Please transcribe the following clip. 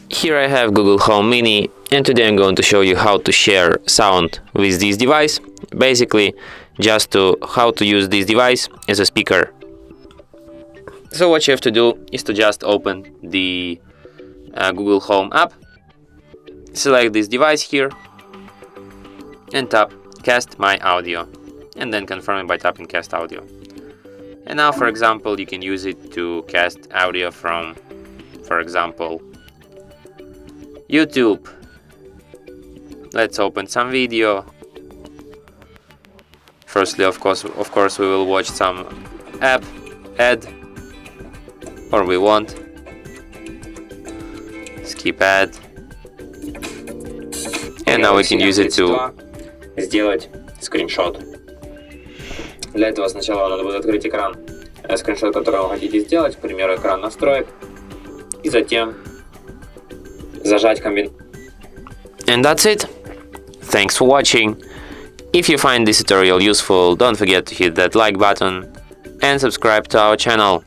Here I have Google Home Mini, and today I'm going to show you how to share sound with this device. Basically, just how to use this device as a speaker. So what you have to do is to just open the Google Home app, select this device here, and tap Cast My Audio, and then confirm it by tapping Cast Audio. And now, for example, you can use it to cast audio from, for example, YouTube. Let's open some video. Firstly, of course, we will watch some ad, or we won't. Skip ad. And now we can use it to сделать скриншот. Для этого сначала надо будет открыть экран, скриншот, который вы хотите сделать, к примеру, экран настроек, и затем зажать комбинацию. And that's it. Thanks for watching. If you find this tutorial useful, don't forget to hit that like button and subscribe to our channel.